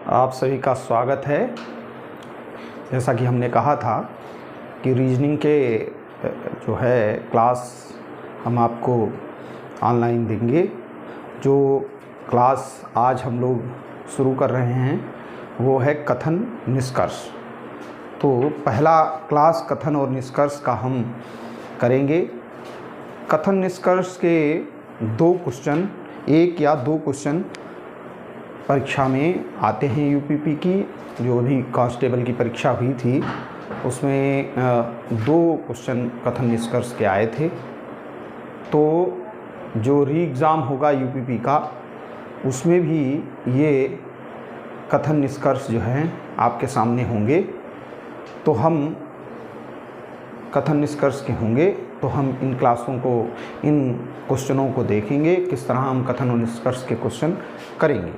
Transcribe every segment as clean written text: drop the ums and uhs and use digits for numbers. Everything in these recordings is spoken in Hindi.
आप सभी का स्वागत है। जैसा कि हमने कहा था कि रीजनिंग के जो है क्लास हम आपको ऑनलाइन देंगे। जो क्लास आज हम लोग शुरू कर रहे हैं वो है कथन निष्कर्ष। तो पहला क्लास कथन और निष्कर्ष का हम करेंगे। कथन निष्कर्ष के एक या दो क्वेश्चन परीक्षा में आते हैं। यूपीपी की जो भी कांस्टेबल की परीक्षा हुई थी उसमें दो क्वेश्चन कथन निष्कर्ष के आए थे। तो जो री एग्ज़ाम होगा यूपीपी का उसमें भी ये कथन निष्कर्ष जो हैं आपके सामने होंगे। तो हम कथन निष्कर्ष के होंगे तो हम इन क्लासों को, इन क्वेश्चनों को देखेंगे किस तरह हम कथन और निष्कर्ष के क्वेश्चन करेंगे।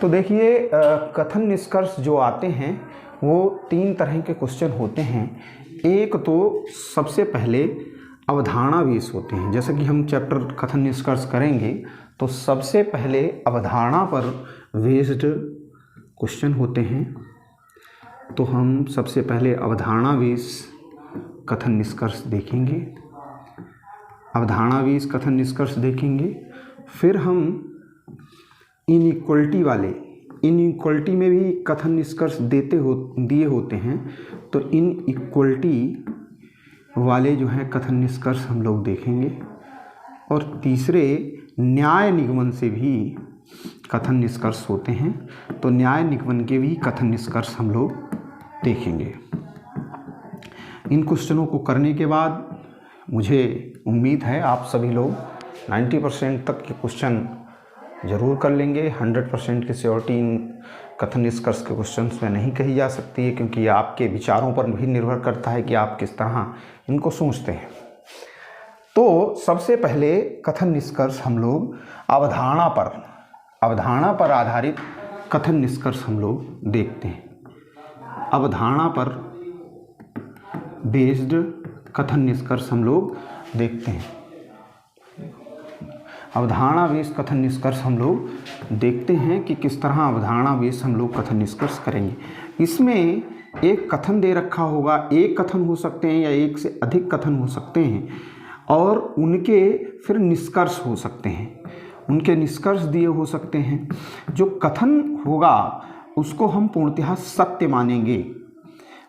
तो देखिए, कथन निष्कर्ष जो आते हैं वो तीन तरह के क्वेश्चन होते हैं। एक तो सबसे पहले अवधारणा बेस होते हैं। जैसे कि हम चैप्टर कथन निष्कर्ष करेंगे तो सबसे पहले अवधारणा पर बेस्ड क्वेश्चन होते हैं। तो हम सबसे पहले अवधारणा बेस कथन निष्कर्ष देखेंगे, अवधारणा बेस कथन निष्कर्ष देखेंगे। फिर हम इनइक्वलिटी में भी कथन निष्कर्ष दिए होते हैं। तो इनइक्वलिटी वाले जो हैं कथन निष्कर्ष हम लोग देखेंगे। और तीसरे न्याय निगमन से भी कथन निष्कर्ष होते हैं। तो न्याय निगमन के भी कथन निष्कर्ष हम लोग देखेंगे। इन क्वेश्चनों को करने के बाद मुझे उम्मीद है आप सभी लोग 90% तक के क्वेश्चन ज़रूर कर लेंगे। 100% की श्योरिटी इन कथन निष्कर्ष के क्वेश्चंस में नहीं कही जा सकती है, क्योंकि ये आपके विचारों पर भी निर्भर करता है कि आप किस तरह इनको सोचते हैं। तो सबसे पहले कथन निष्कर्ष हम लोग अवधारणा पर आधारित कथन निष्कर्ष हम लोग देखते हैं। अवधारणा पर बेस्ड कथन निष्कर्ष हम लोग देखते हैं। अवधारणा बेस्ड कथन निष्कर्ष हम लोग देखते हैं कि किस तरह अवधारणा बेस्ड हम लोग कथन निष्कर्ष करेंगे। इसमें एक कथन दे रखा होगा, एक कथन हो सकते हैं या एक से अधिक कथन हो सकते हैं, और उनके फिर निष्कर्ष हो सकते हैं, उनके निष्कर्ष दिए हो सकते हैं। जो कथन होगा उसको हम पूर्णतः सत्य मानेंगे।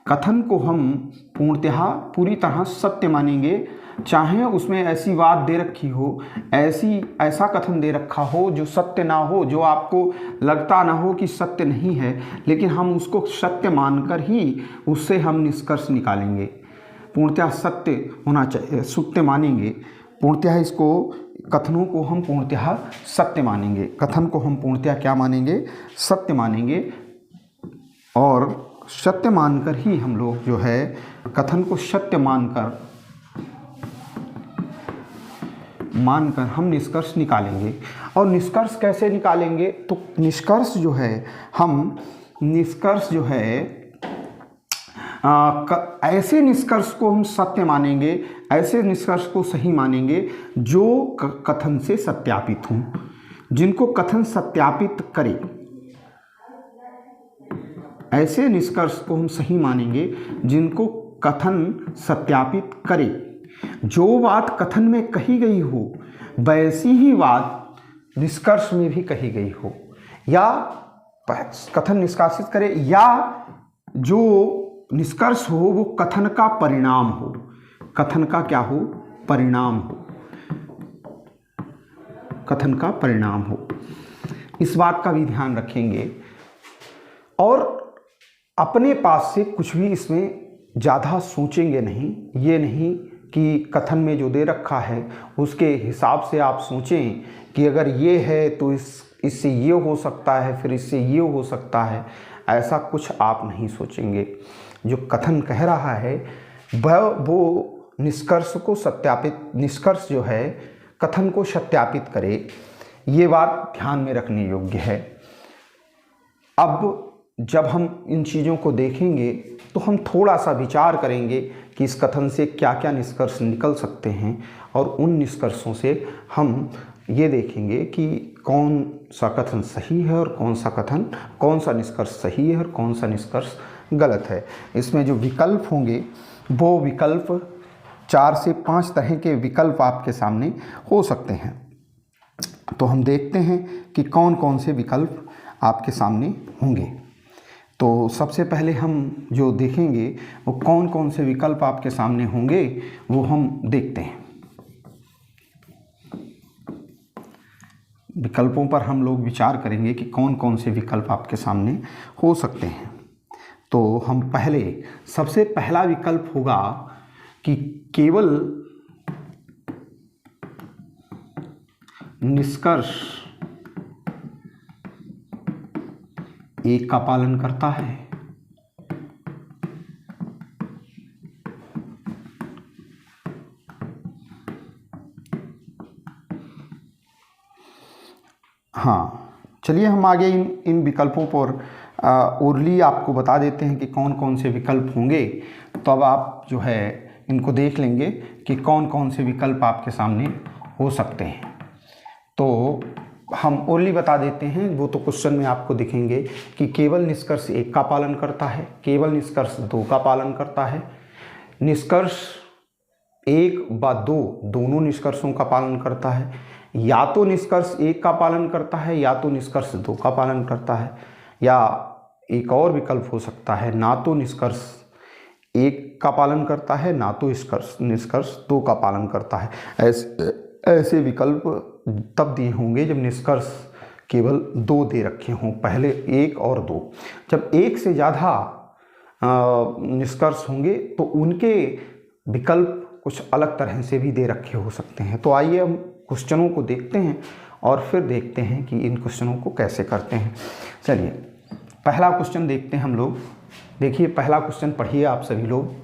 कथन को हम पूर्णतः पूरी तरह सत्य मानेंगे, चाहे उसमें ऐसी बात दे रखी हो, ऐसा कथन दे रखा हो जो सत्य ना हो, जो आपको लगता ना हो कि सत्य नहीं है, लेकिन हम उसको सत्य मानकर ही उससे हम निष्कर्ष निकालेंगे। पूर्णतः सत्य होना चाहिए, सत्य मानेंगे। पूर्णतः इसको कथनों को हम पूर्णतः सत्य मानेंगे। कथन को हम पूर्णतः क्या मानेंगे? सत्य मानेंगे। और सत्य मानकर ही हम लोग जो है कथन को सत्य मानकर हम निष्कर्ष निकालेंगे। और निष्कर्ष कैसे निकालेंगे? तो निष्कर्ष जो है ऐसे निष्कर्ष को हम सत्य मानेंगे, ऐसे निष्कर्ष को सही मानेंगे जो कथन से सत्यापित हों, जिनको कथन सत्यापित करे। ऐसे निष्कर्ष को हम सही मानेंगे जिनको कथन सत्यापित करे। जो बात कथन में कही गई हो वैसी ही बात निष्कर्ष में भी कही गई हो, या कथन निष्कासित करे, या जो निष्कर्ष हो वो कथन का परिणाम हो। कथन का क्या हो? परिणाम हो। कथन का परिणाम हो। इस बात का भी ध्यान रखेंगे। और अपने पास से कुछ भी इसमें ज़्यादा सोचेंगे नहीं। ये नहीं कि कथन में जो दे रखा है उसके हिसाब से आप सोचें कि अगर ये है तो इससे ये हो सकता है, फिर इससे ये हो सकता है। ऐसा कुछ आप नहीं सोचेंगे। जो कथन कह रहा है वो निष्कर्ष जो है कथन को सत्यापित करे। ये बात ध्यान में रखने योग्य है। अब जब हम इन चीज़ों को देखेंगे तो हम थोड़ा सा विचार करेंगे कि इस कथन से क्या क्या निष्कर्ष निकल सकते हैं, और उन निष्कर्षों से हम ये देखेंगे कि कौन सा कथन सही है और कौन सा निष्कर्ष सही है और कौन सा निष्कर्ष गलत है। इसमें जो विकल्प होंगे वो विकल्प 4 से 5 तरह के विकल्प आपके सामने हो सकते हैं। तो हम देखते हैं कि कौन कौन से विकल्प आपके सामने होंगे। तो सबसे पहले हम जो देखेंगे वो कौन कौन से विकल्प आपके सामने होंगे वो हम देखते हैं। विकल्पों पर हम लोग विचार करेंगे कि कौन कौन से विकल्प आपके सामने हो सकते हैं। तो हम सबसे पहला विकल्प होगा कि केवल निष्कर्ष एक का पालन करता है। हाँ, चलिए हम आगे इन विकल्पों पर ओरली आपको बता देते हैं कि कौन कौन से विकल्प होंगे। तो अब आप जो है इनको देख लेंगे कि कौन कौन से विकल्प आपके सामने हो सकते हैं। तो हम ओरली बता देते हैं, वो तो क्वेश्चन में आपको दिखेंगे कि केवल निष्कर्ष 1 का पालन करता है, केवल निष्कर्ष 2 का पालन करता है, निष्कर्ष 1 व 2 दोनों निष्कर्षों का पालन करता है, या तो निष्कर्ष 1 का पालन करता है या तो निष्कर्ष 2 का पालन करता है, या एक और विकल्प हो सकता है ना तो निष्कर्ष 1 का पालन करता है ना तो निष्कर्ष 2 का पालन करता है। ऐसे विकल्प तब दिए होंगे जब निष्कर्ष केवल 2 दे रखे हों, पहले 1 और 2। जब 1 से ज़्यादा निष्कर्ष होंगे तो उनके विकल्प कुछ अलग तरह से भी दे रखे हो सकते हैं। तो आइए हम क्वेश्चनों को देखते हैं और फिर देखते हैं कि इन क्वेश्चनों को कैसे करते हैं। चलिए पहला क्वेश्चन देखते हैं हम लोग। देखिए पहला क्वेश्चन पढ़िए आप सभी लोग।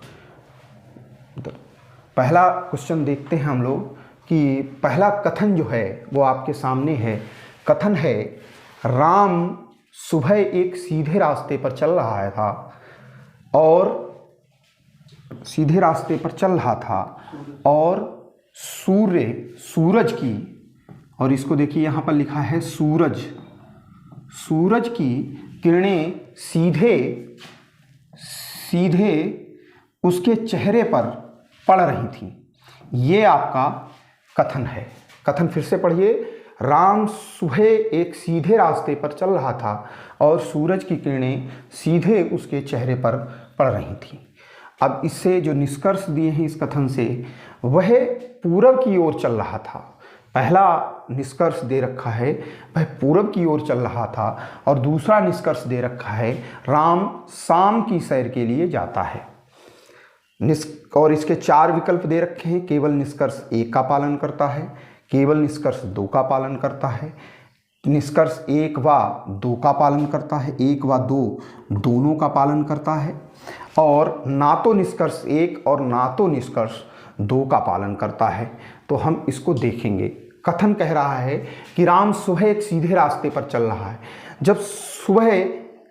पहला क्वेश्चन देखते हैं हम लोग कि पहला कथन जो है वो आपके सामने है। कथन है, राम सुबह एक सीधे रास्ते पर चल रहा था और सीधे रास्ते पर चल रहा था और सूरज की, और इसको देखिए यहाँ पर लिखा है सूरज की किरणें सीधे उसके चेहरे पर पड़ रही थी। ये आपका कथन है। कथन फिर से पढ़िए। राम सुबह एक सीधे रास्ते पर चल रहा था और सूरज की किरणें सीधे उसके चेहरे पर पड़ रही थी। अब इससे जो निष्कर्ष दिए हैं इस कथन से, वह पूरब की ओर चल रहा था। पहला निष्कर्ष दे रखा है वह पूरब की ओर चल रहा था और दूसरा निष्कर्ष दे रखा है राम शाम की सैर के लिए जाता है। और इसके 4 विकल्प दे रखे हैं। केवल निष्कर्ष 1 का पालन करता है, केवल निष्कर्ष 2 का पालन करता है, निष्कर्ष 1 व 2 का पालन करता है, 1 व 2 दोनों का पालन करता है, और ना तो निष्कर्ष 1 और ना तो निष्कर्ष 2 का पालन करता है। तो हम इसको देखेंगे। कथन कह रहा है कि राम सुबह एक सीधे रास्ते पर चल रहा है। जब सुबह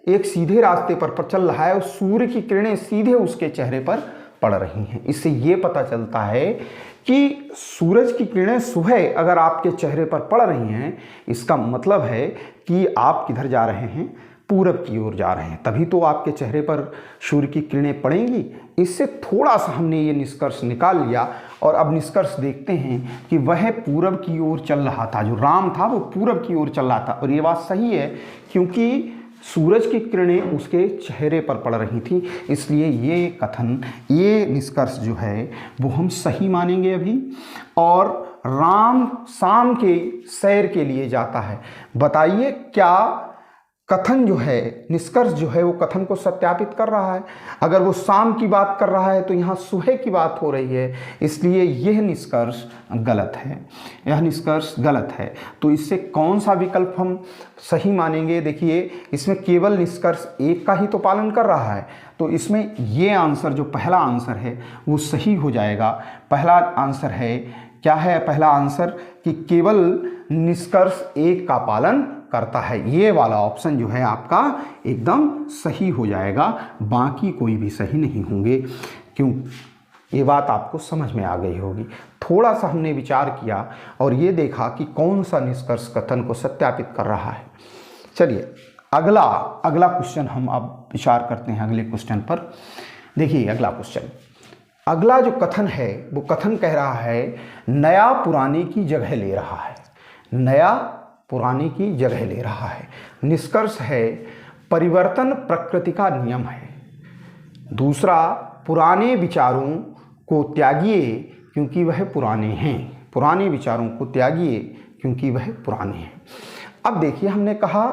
एक सीधे रास्ते पर चल रहा है और सूर्य की किरणें सीधे उसके चेहरे पर पड़ रही हैं, इससे ये पता चलता है कि सूरज की किरणें सुबह अगर आपके चेहरे पर पड़ रही हैं, इसका मतलब है कि आप किधर जा रहे हैं, पूरब की ओर जा रहे हैं, तभी तो आपके चेहरे पर सूर्य की किरणें पड़ेंगी। इससे थोड़ा सा हमने ये निष्कर्ष निकाल लिया और अब निष्कर्ष देखते हैं कि वह पूरब की ओर चल रहा था। जो राम था वो पूरब की ओर चल रहा था, और ये बात सही है क्योंकि सूरज की किरणें उसके चेहरे पर पड़ रही थी, इसलिए ये कथन, ये निष्कर्ष जो है वो हम सही मानेंगे अभी। और राम शाम के सैर के लिए जाता है। बताइए क्या कथन जो है, निष्कर्ष जो है वो कथन को सत्यापित कर रहा है? अगर वो शाम की बात कर रहा है तो यहाँ सुबह की बात हो रही है, इसलिए यह निष्कर्ष गलत है, यह निष्कर्ष गलत है। तो इससे कौन सा विकल्प हम सही मानेंगे? देखिए इसमें केवल निष्कर्ष 1 का ही तो पालन कर रहा है, तो इसमें ये आंसर, जो पहला आंसर है वो सही हो जाएगा। पहला आंसर है, क्या है पहला आंसर? कि केवल निष्कर्ष 1 का पालन करता है। ये वाला ऑप्शन जो है आपका एकदम सही हो जाएगा, बाकी कोई भी सही नहीं होंगे। क्यों? ये बात आपको समझ में आ गई होगी। थोड़ा सा हमने विचार किया और ये देखा कि कौन सा निष्कर्ष कथन को सत्यापित कर रहा है। चलिए अगला क्वेश्चन हम अब विचार करते हैं अगले क्वेश्चन पर। देखिए अगला क्वेश्चन, अगला जो कथन है वो कथन कह रहा है नया पुराने की जगह ले रहा है। नया पुराने की जगह ले रहा है। निष्कर्ष है परिवर्तन प्रकृति का नियम है। दूसरा, पुराने विचारों को त्यागिए क्योंकि वह पुराने हैं। पुराने विचारों को त्यागिए क्योंकि वह पुराने हैं। अब देखिए हमने कहा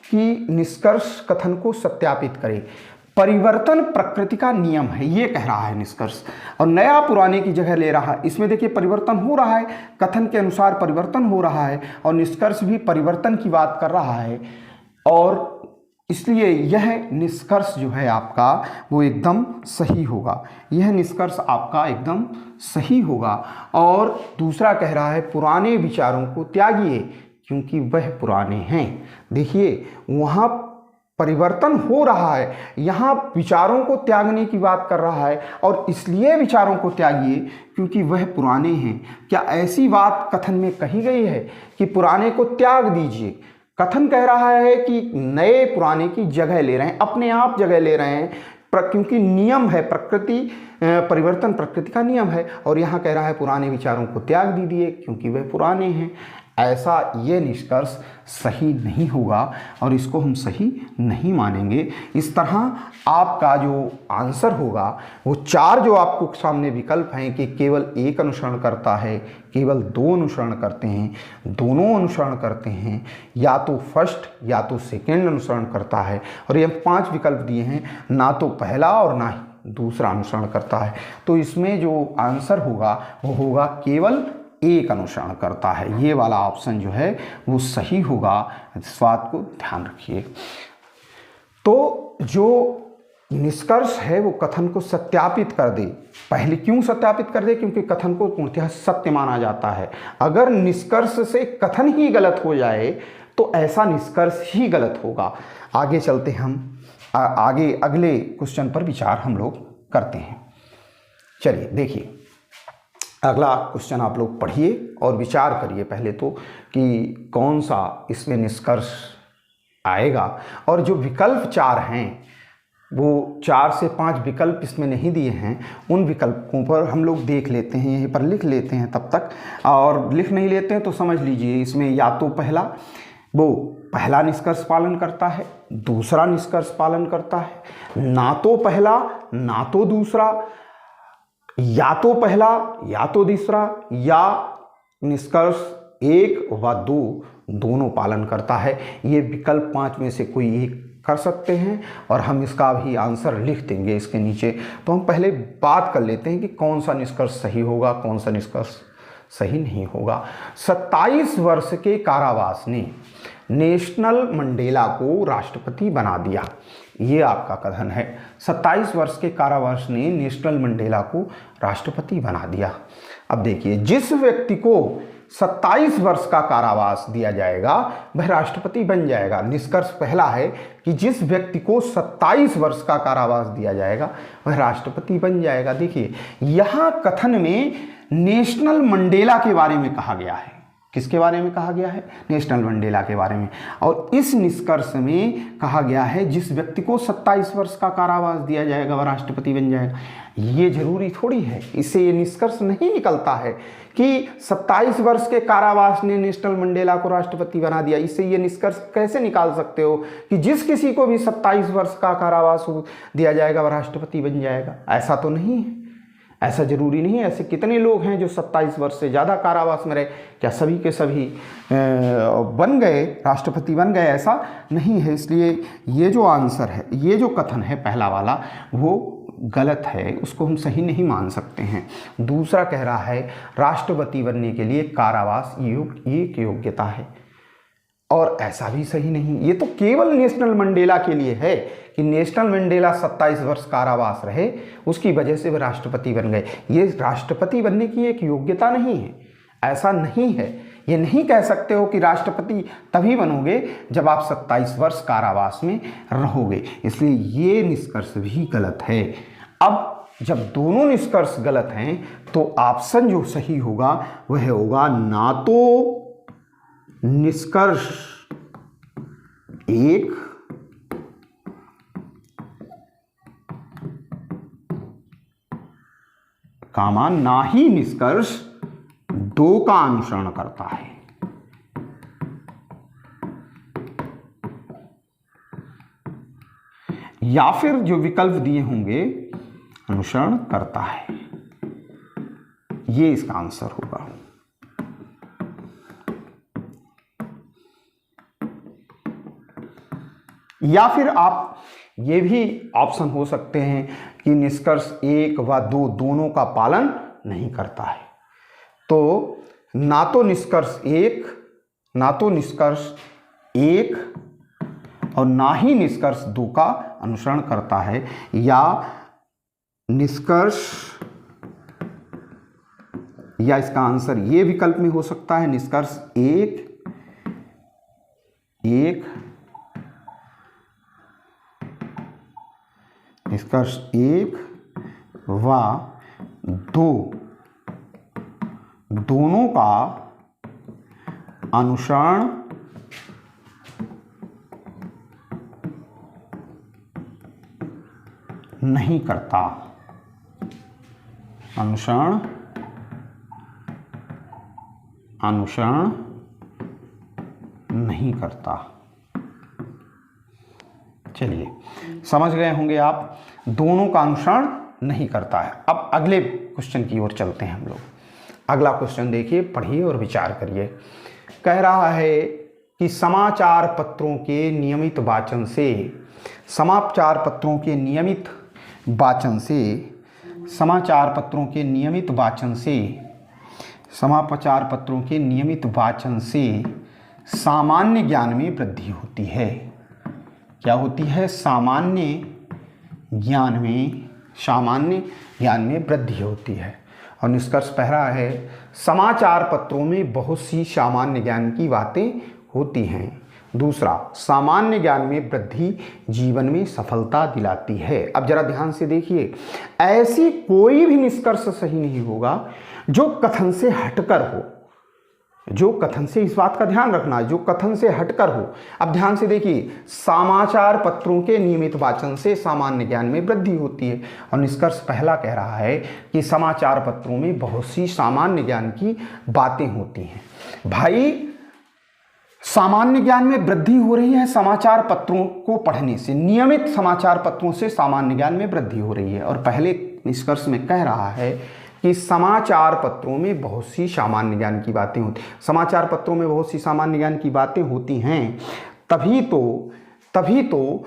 कि निष्कर्ष कथन को सत्यापित करें। परिवर्तन प्रकृति का नियम है, ये कह रहा है निष्कर्ष, और नया पुराने की जगह ले रहा है। इसमें देखिए परिवर्तन हो रहा है, कथन के अनुसार परिवर्तन हो रहा है और निष्कर्ष भी परिवर्तन की बात कर रहा है, और इसलिए यह निष्कर्ष जो है आपका वो एकदम सही होगा। यह निष्कर्ष आपका एकदम सही होगा। और दूसरा कह रहा है पुराने विचारों को त्यागिए क्योंकि वह पुराने हैं। देखिए वहाँ परिवर्तन हो रहा है, यहाँ विचारों को त्यागने की बात कर रहा है, और इसलिए विचारों को त्यागिए क्योंकि वह पुराने हैं। क्या ऐसी बात कथन में कही गई है कि पुराने को त्याग दीजिए? कथन कह रहा है कि नए पुराने की जगह ले रहे हैं, अपने आप जगह ले रहे हैं, क्योंकि नियम है प्रकृति, परिवर्तन प्रकृति का नियम है। और यहाँ कह रहा है पुराने विचारों को त्याग दीजिए क्योंकि वह पुराने हैं। ऐसा ये निष्कर्ष सही नहीं होगा और इसको हम सही नहीं मानेंगे। इस तरह आपका जो आंसर होगा वो 4 जो आपको सामने विकल्प हैं कि केवल एक अनुसरण करता है, केवल 2 अनुसरण करते हैं, दोनों अनुसरण करते हैं, या तो फर्स्ट या तो सेकेंड अनुसरण करता है, और ये 5 विकल्प दिए हैं, ना तो पहला और ना ही दूसरा अनुसरण करता है। तो इसमें जो आंसर होगा वो होगा केवल एक अनुसरण करता है। ये वाला ऑप्शन जो है वो सही होगा। इस बात को ध्यान रखिए। तो जो निष्कर्ष है वो कथन को सत्यापित कर दे। पहले क्यों सत्यापित कर दे? क्योंकि कथन को पूर्णतः सत्य माना जाता है। अगर निष्कर्ष से कथन ही गलत हो जाए तो ऐसा निष्कर्ष ही गलत होगा। आगे चलते हम आगे अगले क्वेश्चन पर विचार हम लोग करते हैं। चलिए देखिए अगला क्वेश्चन आप लोग पढ़िए और विचार करिए पहले तो कि कौन सा इसमें निष्कर्ष आएगा। और जो विकल्प 4 हैं वो 4 से 5 विकल्प इसमें नहीं दिए हैं, उन विकल्पों पर हम लोग देख लेते हैं, यहीं पर लिख लेते हैं तब तक। और लिख नहीं लेते हैं तो समझ लीजिए इसमें या तो पहला निष्कर्ष पालन करता है, दूसरा निष्कर्ष पालन करता है, ना तो पहला ना तो दूसरा, या तो पहला या तो दूसरा, या निष्कर्ष 1 व 2 दोनों पालन करता है। ये विकल्प 5 में से कोई एक कर सकते हैं और हम इसका भी आंसर लिख देंगे इसके नीचे। तो हम पहले बात कर लेते हैं कि कौन सा निष्कर्ष सही होगा, कौन सा निष्कर्ष सही नहीं होगा। 27 वर्ष के कारावास ने नेशनल मंडेला को राष्ट्रपति बना दिया। ये आपका कथन है। 27 वर्ष के कारावास ने नेशनल मंडेला को राष्ट्रपति बना दिया। अब देखिए जिस व्यक्ति को 27 वर्ष का कारावास दिया जाएगा वह राष्ट्रपति बन जाएगा। निष्कर्ष पहला है कि जिस व्यक्ति को 27 वर्ष का कारावास दिया जाएगा वह राष्ट्रपति बन जाएगा। देखिए यहाँ कथन में नेशनल मंडेला के बारे में कहा गया है। किसके बारे में कहा गया है? नेशनल मंडेला के बारे में। और इस निष्कर्ष में कहा गया है जिस व्यक्ति को 27 वर्ष का कारावास दिया जाएगा वह राष्ट्रपति बन जाएगा। ये जरूरी थोड़ी है, इससे ये निष्कर्ष नहीं निकलता है कि 27 वर्ष के कारावास ने नेशनल मंडेला को राष्ट्रपति बना दिया। इससे ये निष्कर्ष कैसे निकाल सकते हो कि जिस किसी को भी 27 वर्ष का कारावास दिया जाएगा वह राष्ट्रपति बन जाएगा? ऐसा तो नहीं है, ऐसा जरूरी नहीं है। ऐसे कितने लोग हैं जो 27 वर्ष से ज़्यादा कारावास में रहे, क्या सभी के सभी बन गए, राष्ट्रपति बन गए? ऐसा नहीं है। इसलिए ये जो आंसर है, ये जो कथन है पहला वाला वो गलत है, उसको हम सही नहीं मान सकते हैं। दूसरा कह रहा है राष्ट्रपति बनने के लिए कारावास एक योग्यता है, और ऐसा भी सही नहीं। ये तो केवल नेशनल मंडेला के लिए है कि नेशनल मंडेला 27 वर्ष कारावास रहे, उसकी वजह से वे राष्ट्रपति बन गए। ये राष्ट्रपति बनने की एक योग्यता नहीं है, ऐसा नहीं है। ये नहीं कह सकते हो कि राष्ट्रपति तभी बनोगे जब आप 27 वर्ष कारावास में रहोगे। इसलिए ये निष्कर्ष भी गलत है। अब जब दोनों निष्कर्ष गलत हैं तो ऑप्शन जो सही होगा वह होगा ना तो निष्कर्ष एक कामा ना ही निष्कर्ष दो का अनुसरण करता है। या फिर जो विकल्प दिए होंगे अनुसरण करता है, ये इसका आंसर होगा। या फिर आप ये भी ऑप्शन हो सकते हैं कि निष्कर्ष एक व दो दोनों का पालन नहीं करता है। तो ना तो निष्कर्ष एक और ना ही निष्कर्ष दो का अनुसरण करता है, या निष्कर्ष, या इसका आंसर ये विकल्प में हो सकता है निष्कर्ष एक निष्कर्ष एक व दो दोनों का अनुसरण नहीं करता, अनुसरण नहीं करता। चलिए समझ गए होंगे आप, दोनों का अनुसरण नहीं करता है। अब अगले क्वेश्चन की ओर चलते हैं हम लोग। अगला क्वेश्चन देखिए, पढ़िए और विचार करिए। कह रहा है कि समाचार पत्रों के नियमित वाचन से समाचार पत्रों के नियमित वाचन से सामान्य ज्ञान में वृद्धि होती है। क्या होती है? सामान्य ज्ञान में वृद्धि होती है। और निष्कर्ष पहला है, समाचार पत्रों में बहुत सी सामान्य ज्ञान की बातें होती हैं। दूसरा, सामान्य ज्ञान में वृद्धि जीवन में सफलता दिलाती है। अब जरा ध्यान से देखिए, ऐसी कोई भी निष्कर्ष सही नहीं होगा जो कथन से हटकर हो, जो कथन से, इस बात का ध्यान रखना, जो कथन से हटकर हो। अब ध्यान से देखिए, समाचार पत्रों के नियमित वाचन से सामान्य ज्ञान में वृद्धि होती है, और निष्कर्ष पहला कह रहा है कि समाचार पत्रों में बहुत सी सामान्य ज्ञान की बातें होती हैं। भाई, सामान्य ज्ञान में वृद्धि हो रही है समाचार पत्रों को पढ़ने से, नियमित समाचार पत्रों से सामान्य ज्ञान में वृद्धि हो रही है। और पहले निष्कर्ष में कह रहा है कि समाचार पत्रों में बहुत सी सामान्य ज्ञान की बातें होती, समाचार पत्रों में बहुत सी सामान्य ज्ञान की बातें होती हैं, तभी तो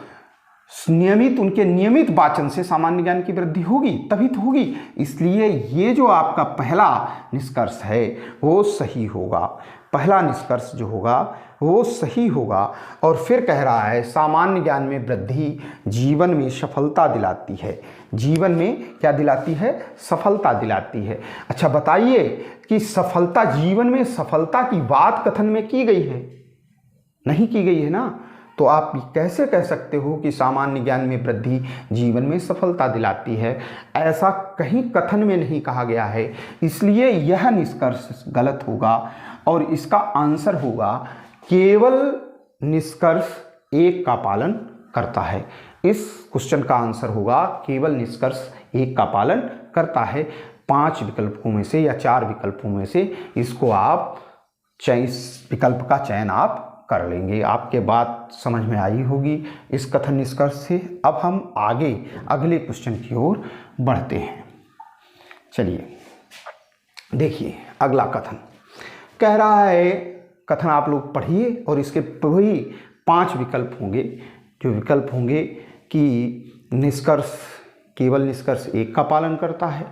नियमित, उनके नियमित वाचन से सामान्य ज्ञान की वृद्धि होगी, तभी तो होगी। इसलिए ये जो आपका पहला निष्कर्ष है वो सही होगा, पहला निष्कर्ष जो होगा वो सही होगा। और फिर कह रहा है सामान्य ज्ञान में वृद्धि जीवन में सफलता दिलाती है। जीवन में क्या दिलाती है? सफलता दिलाती है। अच्छा बताइए कि सफलता, जीवन में सफलता की बात कथन में की गई है? नहीं की गई है ना। तो आप कैसे कह सकते हो कि सामान्य ज्ञान में वृद्धि जीवन में सफलता दिलाती है? ऐसा कहीं कथन में नहीं कहा गया है, इसलिए यह निष्कर्ष गलत होगा। और इसका आंसर होगा केवल निष्कर्ष एक का पालन करता है। इस क्वेश्चन का आंसर होगा केवल निष्कर्ष एक का पालन करता है। 5 विकल्पों में से या 4 विकल्पों में से इसको आप इस विकल्प का चयन आप कर लेंगे। आपके बात समझ में आई होगी इस कथन निष्कर्ष से। अब हम आगे अगले क्वेश्चन की ओर बढ़ते हैं। चलिए देखिए, अगला कथन कह रहा है, कथन आप लोग पढ़िए और इसके वही 5 विकल्प होंगे, जो विकल्प होंगे कि निष्कर्ष, केवल निष्कर्ष एक का पालन करता है,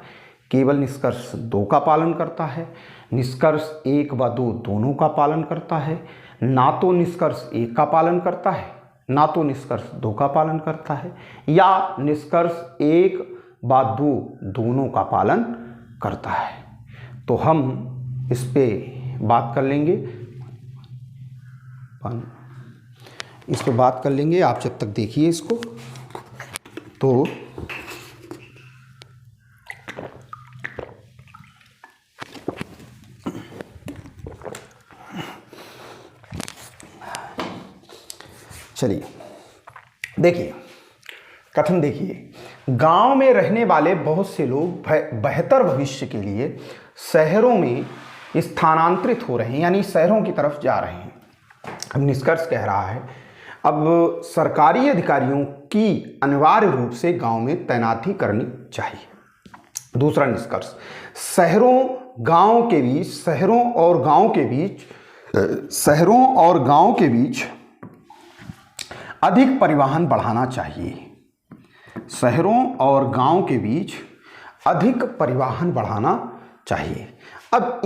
केवल निष्कर्ष दो का पालन करता है, निष्कर्ष एक व दो दोनों का पालन करता है, ना तो निष्कर्ष एक का पालन करता है, ना तो निष्कर्ष दो का पालन करता है, या निष्कर्ष एक व दो दोनों का पालन करता है। तो हम इस पे बात कर लेंगे, इस पे बात कर लेंगे। आप जब तक देखिए इसको, तो चलिए देखिए कथन देखिए, गांव में रहने वाले बहुत से लोग बेहतर भविष्य के लिए शहरों में स्थानांतरित हो रहे हैं, यानी शहरों की तरफ जा रहे हैं। अब निष्कर्ष कह रहा है, अब सरकारी अधिकारियों की अनिवार्य रूप से गांव में तैनाती करनी चाहिए। दूसरा निष्कर्ष, शहरों और गांव के बीच अधिक परिवहन बढ़ाना चाहिए। शहरों और गांव के बीच अधिक परिवहन बढ़ाना चाहिए। अब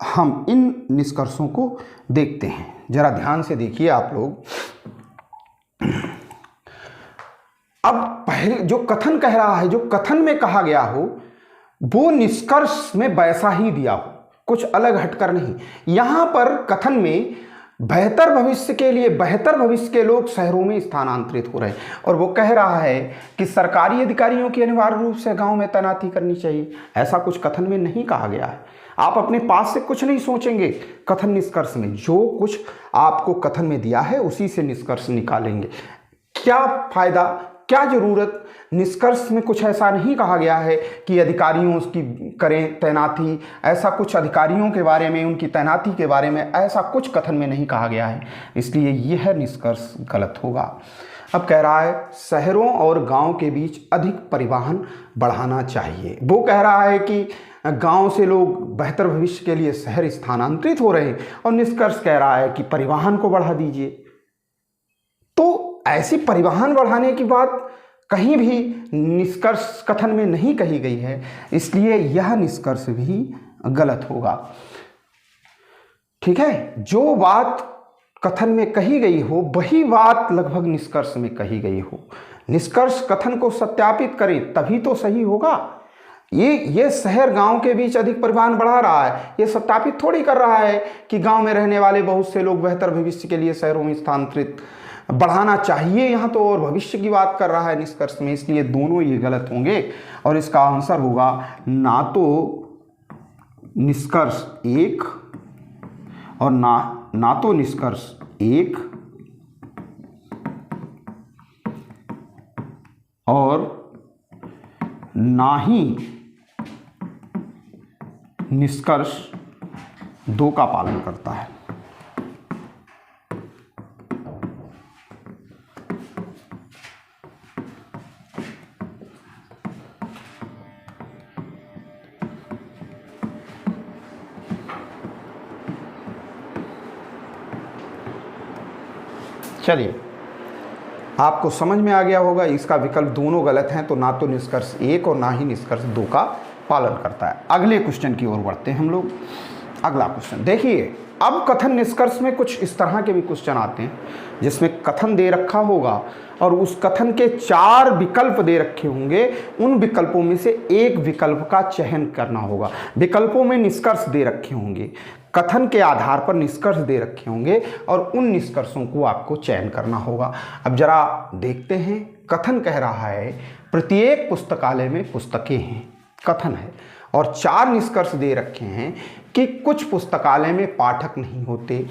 हम इन निष्कर्षों को देखते हैं, जरा ध्यान से देखिए आप लोग। अब पहले जो कथन कह रहा है, जो कथन में कहा गया हो वो निष्कर्ष में वैसा ही दिया हो, कुछ अलग हटकर नहीं। यहां पर कथन में बेहतर भविष्य के लोग शहरों में स्थानांतरित हो रहे हैं, और वो कह रहा है कि सरकारी अधिकारियों की अनिवार्य रूप से गांव में तैनाती करनी चाहिए। ऐसा कुछ कथन में नहीं कहा गया है। आप अपने पास से कुछ नहीं सोचेंगे, कथन निष्कर्ष में जो कुछ आपको कथन में दिया है उसी से निष्कर्ष निकालेंगे। क्या फायदा, क्या जरूरत? निष्कर्ष में कुछ ऐसा नहीं कहा गया है कि अधिकारियों की करें तैनाती, ऐसा कुछ अधिकारियों के बारे में, उनकी तैनाती के बारे में ऐसा कुछ कथन में नहीं कहा गया है, इसलिए यह निष्कर्ष गलत होगा। अब कह रहा है शहरों और गांव के बीच अधिक परिवहन बढ़ाना चाहिए। वो कह रहा है कि गांव से लोग बेहतर भविष्य के लिए शहर स्थानांतरित हो रहे हैं, और निष्कर्ष कह रहा है कि परिवहन को बढ़ा दीजिए। तो ऐसी परिवहन बढ़ाने की बात कहीं भी निष्कर्ष कथन में नहीं कही गई है, इसलिए यह निष्कर्ष भी गलत होगा। ठीक है, जो बात कथन में कही गई हो वही बात लगभग निष्कर्ष में कही गई हो। निष्कर्ष कथन को सत्यापित करें तभी तो सही होगा। ये शहर गांव के बीच अधिक परिवहन बढ़ा रहा है, ये सत्यापित थोड़ी कर रहा है कि गांव में रहने वाले बहुत से लोग बेहतर भविष्य के लिए शहरों में स्थानांतरित बढ़ाना चाहिए। यहाँ तो और भविष्य की बात कर रहा है निष्कर्ष में, इसलिए दोनों ये गलत होंगे और इसका आंसर होगा ना तो निष्कर्ष एक और ना तो निष्कर्ष एक और ना ही निष्कर्ष दो का पालन करता है। चलिए, आपको समझ में आ गया होगा, इसका विकल्प दोनों गलत हैं, तो ना तो निष्कर्ष एक और ना ही निष्कर्ष दो का पालन करता है। अगले क्वेश्चन की ओर बढ़ते हैं हम लोग। अगला क्वेश्चन देखिए, अब कथन निष्कर्ष में कुछ इस तरह के भी क्वेश्चन आते हैं जिसमें कथन दे रखा होगा और उस कथन के 4 विकल्प दे रखे होंगे, उन विकल्पों में से एक विकल्प का चयन करना होगा। विकल्पों में निष्कर्ष दे रखे होंगे, कथन के आधार पर निष्कर्ष दे रखे होंगे और उन निष्कर्षों को आपको चयन करना होगा। अब जरा देखते हैं, कथन कह रहा है प्रत्येक पुस्तकालय में पुस्तकें हैं, कथन है, और 4 निष्कर्ष दे रखे हैं कि कुछ पुस्तकालय में पाठक नहीं होते।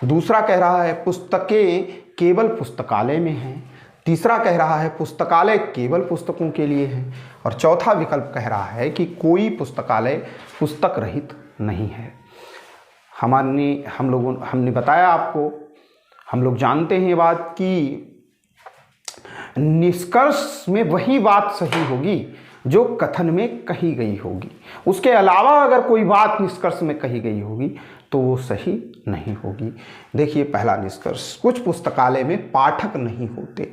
दूसरा कह रहा है पुस्तकें केवल पुस्तकालय में हैं। तीसरा कह रहा है पुस्तकालय केवल पुस्तकों के लिए है, और चौथा विकल्प कह रहा है कि कोई पुस्तकालय पुस्तक रहित नहीं है। हमने बताया आपको, हम लोग जानते हैं ये बात कि निष्कर्ष में वही बात सही होगी जो कथन में कही गई होगी, उसके अलावा अगर कोई बात निष्कर्ष में कही गई होगी तो वो सही नहीं होगी। देखिए पहला निष्कर्ष, कुछ पुस्तकालय में पाठक नहीं होते।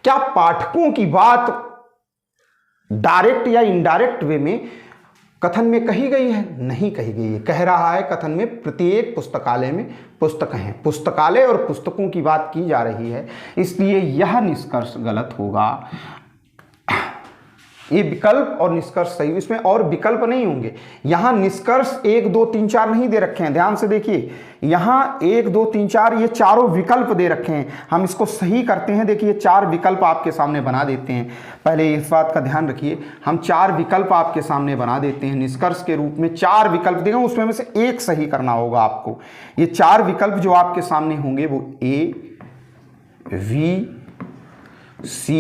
क्या पाठकों की बात डायरेक्ट या इनडायरेक्ट वे में कथन में कही गई है? नहीं कही गई है। कह रहा है कथन में प्रत्येक पुस्तकालय में पुस्तक हैं, पुस्तकालय और पुस्तकों की बात की जा रही है, इसलिए यह निष्कर्ष गलत होगा। ये विकल्प और निष्कर्ष सही, इसमें और विकल्प नहीं होंगे। यहाँ निष्कर्ष 1 2 3 4 नहीं दे रखे हैं, ध्यान से देखिए, यहाँ 1 2 3 4 ये चारों विकल्प दे रखे हैं। हम इसको सही करते हैं, देखिए 4 विकल्प आपके सामने बना देते हैं। पहले इस बात का ध्यान रखिए, हम 4 विकल्प आपके सामने बना देते हैं निष्कर्ष के रूप में। 4 विकल्प देंगे, उसमें से एक सही करना होगा आपको। ये 4 विकल्प जो आपके सामने होंगे वो A, V, C,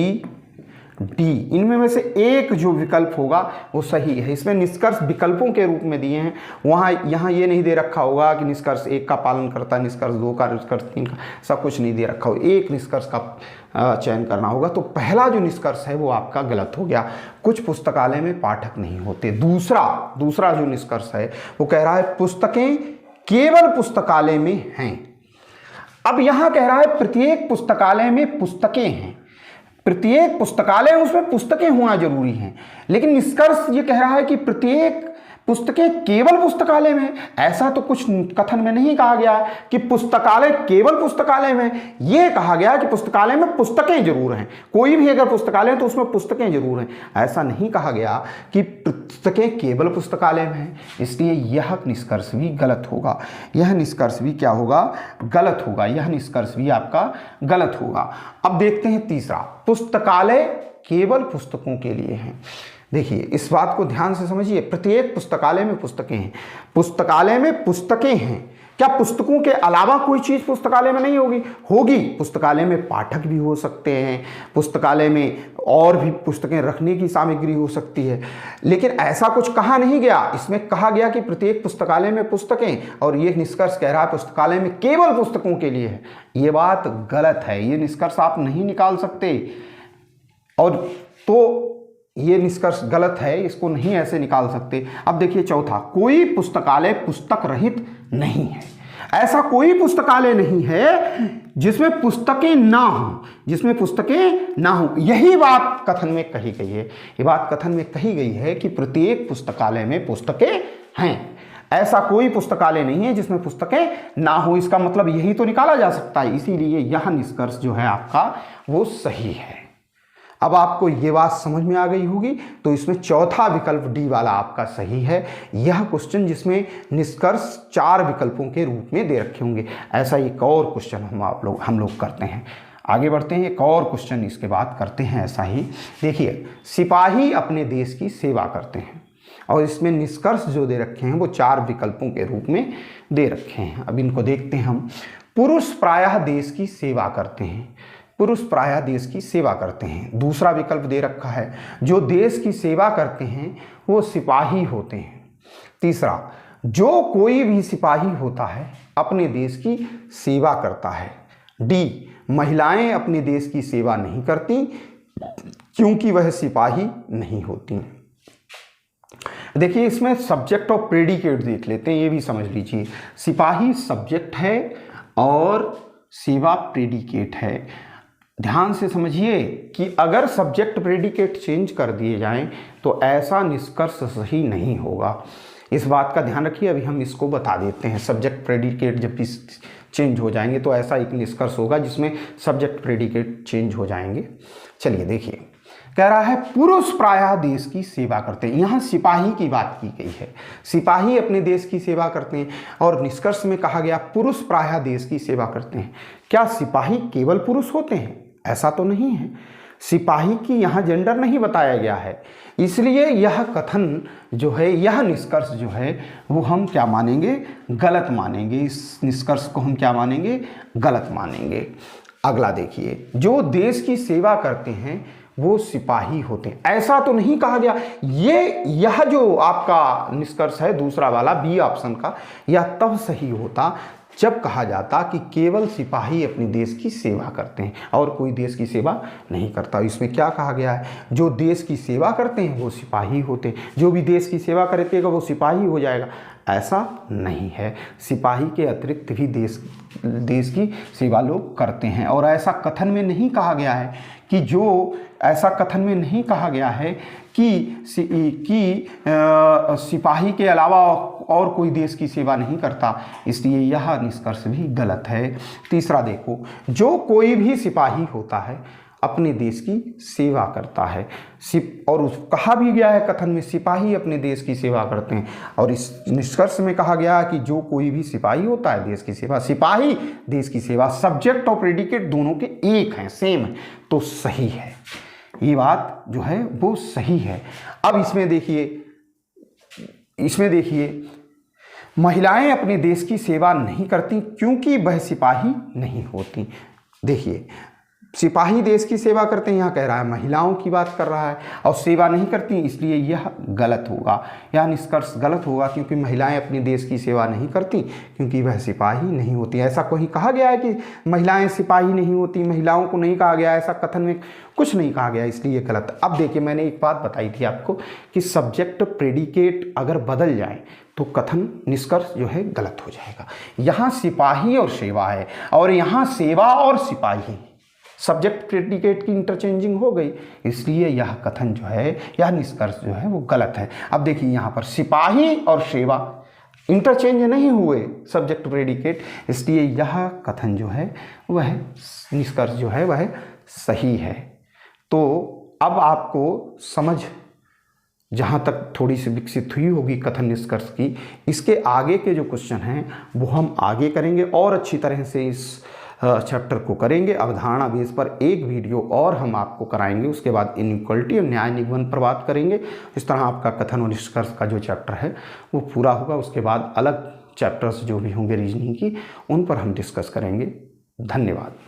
D, इनमें से एक जो विकल्प होगा वो सही है। इसमें निष्कर्ष विकल्पों के रूप में दिए हैं, वहाँ यहाँ ये नहीं दे रखा होगा कि निष्कर्ष 1 का पालन करता है, निष्कर्ष 2 का, निष्कर्ष 3 का, सब कुछ नहीं दे रखा हो, एक निष्कर्ष का चयन करना होगा। तो पहला जो निष्कर्ष है वो आपका गलत हो गया, कुछ पुस्तकालय में पाठक नहीं होते। दूसरा जो निष्कर्ष है वो कह रहा है पुस्तकें केवल पुस्तकालय में हैं। अब यहाँ कह रहा है प्रत्येक पुस्तकालय में पुस्तकें हैं, प्रत्येक पुस्तकालय उसमें पुस्तकें होना जरूरी हैं, लेकिन निष्कर्ष ये कह रहा है कि प्रत्येक पुस्तकें केवल पुस्तकालय में। ऐसा तो कुछ कथन में नहीं कहा गया है कि पुस्तकालय केवल पुस्तकालय में, ये कहा गया कि पुस्तकालय में पुस्तकें जरूर हैं, कोई भी अगर पुस्तकालय है तो उसमें पुस्तकें जरूर हैं। ऐसा नहीं कहा गया कि पुस्तकें केवल पुस्तकालय में हैं, इसलिए यह निष्कर्ष भी गलत होगा। यह निष्कर्ष भी क्या होगा? गलत होगा। यह निष्कर्ष भी आपका गलत होगा। अब देखते हैं तीसरा, पुस्तकालय केवल पुस्तकों के लिए हैं। देखिए इस बात को ध्यान से समझिए, प्रत्येक पुस्तकालय में पुस्तकें हैं, पुस्तकालय में पुस्तकें हैं। क्या पुस्तकों के अलावा कोई चीज़ पुस्तकालय में नहीं होगी? होगी। पुस्तकालय में पाठक भी हो सकते हैं, पुस्तकालय में और भी पुस्तकें रखने की सामग्री हो सकती है, लेकिन ऐसा कुछ कहा नहीं गया। इसमें कहा गया कि प्रत्येक पुस्तकालय में पुस्तकें, और ये निष्कर्ष कह रहा है पुस्तकालय में केवल पुस्तकों के लिए है। ये बात गलत है, ये निष्कर्ष आप नहीं निकाल सकते, और तो ये निष्कर्ष गलत है, इसको नहीं ऐसे निकाल सकते। अब देखिए चौथा, कोई पुस्तकालय पुस्तक रहित नहीं है। ऐसा कोई पुस्तकालय नहीं है जिसमें पुस्तकें ना हो, जिसमें पुस्तकें ना हो। यही बात कथन में कही गई है। ये बात कथन में कही गई है कि प्रत्येक पुस्तकालय में पुस्तकें हैं। ऐसा कोई पुस्तकालय नहीं है जिसमें पुस्तकें ना हो, इसका मतलब यही तो निकाला जा सकता है। इसीलिए यह निष्कर्ष जो है आपका वो सही है। अब आपको ये बात समझ में आ गई होगी, तो इसमें चौथा विकल्प डी वाला आपका सही है। यह क्वेश्चन जिसमें निष्कर्ष 4 विकल्पों के रूप में दे रखे होंगे, ऐसा एक और क्वेश्चन हम लोग करते हैं। आगे बढ़ते हैं, एक और क्वेश्चन इसके बाद करते हैं ऐसा ही। देखिए, सिपाही अपने देश की सेवा करते हैं, और इसमें निष्कर्ष जो दे रखे हैं वो 4 विकल्पों के रूप में दे रखे हैं। अब इनको देखते हैं हम। पुरुष प्रायः देश की सेवा करते हैं, पुरुष प्रायः देश की सेवा करते हैं। दूसरा विकल्प दे रखा है, जो देश की सेवा करते हैं वो सिपाही होते हैं। तीसरा, जो कोई भी सिपाही होता है अपने देश की सेवा करता है। डी, महिलाएं अपने देश की सेवा नहीं करती क्योंकि वह सिपाही नहीं होती। देखिए इसमें सब्जेक्ट और प्रेडिकेट देख लेते हैं, ये भी समझ लीजिए। सिपाही सब्जेक्ट है और सेवा प्रेडिकेट है। ध्यान से समझिए कि अगर सब्जेक्ट प्रेडिकेट चेंज कर दिए जाएं तो ऐसा निष्कर्ष सही नहीं होगा। इस बात का ध्यान रखिए, अभी हम इसको बता देते हैं। सब्जेक्ट प्रेडिकेट जब भी चेंज हो जाएंगे तो ऐसा एक निष्कर्ष होगा जिसमें सब्जेक्ट प्रेडिकेट चेंज हो जाएंगे। चलिए देखिए, कह रहा है पुरुष प्रायः देश की सेवा करते हैं। यहाँ सिपाही की बात की गई है, सिपाही अपने देश की सेवा करते हैं, और निष्कर्ष में कहा गया पुरुष प्रायः देश की सेवा करते हैं। क्या सिपाही केवल पुरुष होते हैं? ऐसा तो नहीं है। सिपाही की यहाँ जेंडर नहीं बताया गया है, इसलिए यह कथन जो है, यह निष्कर्ष जो है वो हम क्या मानेंगे? गलत मानेंगे। इस निष्कर्ष को हम क्या मानेंगे? गलत मानेंगे। अगला देखिए, जो देश की सेवा करते हैं वो सिपाही होते हैं, ऐसा तो नहीं कहा गया। यह जो आपका निष्कर्ष है दूसरा वाला बी ऑप्शन का, यह तब सही होता जब कहा जाता कि केवल सिपाही अपने देश की सेवा करते हैं और कोई देश की सेवा नहीं करता। इसमें क्या कहा गया है? जो देश की सेवा करते हैं वो सिपाही होते हैं, जो भी देश की सेवा करेगा वो सिपाही हो जाएगा। ऐसा नहीं है, सिपाही के अतिरिक्त भी देश की सेवा लोग करते हैं। और ऐसा कथन में नहीं कहा गया है कि ऐसा कथन में नहीं कहा गया है कि सिपाही के अलावा और कोई देश की सेवा नहीं करता, इसलिए यह निष्कर्ष भी गलत है। तीसरा देखो, जो कोई भी सिपाही होता है अपने देश की सेवा करता है, और कहा भी गया है कथन में सिपाही अपने देश की सेवा करते हैं, और इस निष्कर्ष में कहा गया कि जो कोई भी सिपाही होता है देश की सेवा, सिपाही देश की सेवा, सब्जेक्ट और प्रेडिकेट दोनों के एक हैं, सेम है, तो सही है। ये बात जो है वो सही है। अब इसमें देखिए महिलाएं अपने देश की सेवा नहीं करती क्योंकि वह सिपाही नहीं होती। देखिए सिपाही देश की सेवा करते हैं, यहाँ कह रहा है महिलाओं की बात कर रहा है, और सेवा नहीं करती, इसलिए यह गलत होगा, यह निष्कर्ष गलत होगा, क्योंकि महिलाएं अपने देश की सेवा नहीं करती, क्योंकि वह सिपाही नहीं होती। ऐसा कोई कहा गया है कि महिलाएं सिपाही नहीं होती, महिलाओं को नहीं कहा गया, ऐसा कथन में कुछ नहीं कहा गया, इसलिए गलत। अब देखिए, मैंने एक बात बताई थी आपको कि सब्जेक्ट प्रेडिकेट अगर बदल जाए तो कथन निष्कर्ष जो है गलत हो जाएगा। यहाँ सिपाही और सेवा है, और यहाँ सेवा और सिपाही, सब्जेक्ट प्रेडिकेट की इंटरचेंजिंग हो गई, इसलिए यह कथन जो है, यह निष्कर्ष जो है वो गलत है। अब देखिए, यहाँ पर सिपाही और सेवा इंटरचेंज नहीं हुए सब्जेक्ट प्रेडिकेट, इसलिए यह कथन जो है वह निष्कर्ष जो है वह सही है। तो अब आपको समझ जहाँ तक थोड़ी सी विकसित हुई होगी कथन निष्कर्ष की, इसके आगे के जो क्वेश्चन हैं वो हम आगे करेंगे और अच्छी तरह से इस चैप्टर को करेंगे। अवधारणा बेस पर एक वीडियो और हम आपको कराएंगे, उसके बाद इनइक्वालिटी और न्याय निगमन पर बात करेंगे। इस तरह आपका कथन और निष्कर्ष का जो चैप्टर है वो पूरा होगा। उसके बाद अलग चैप्टर्स जो भी होंगे रीजनिंग की, उन पर हम डिस्कस करेंगे। धन्यवाद।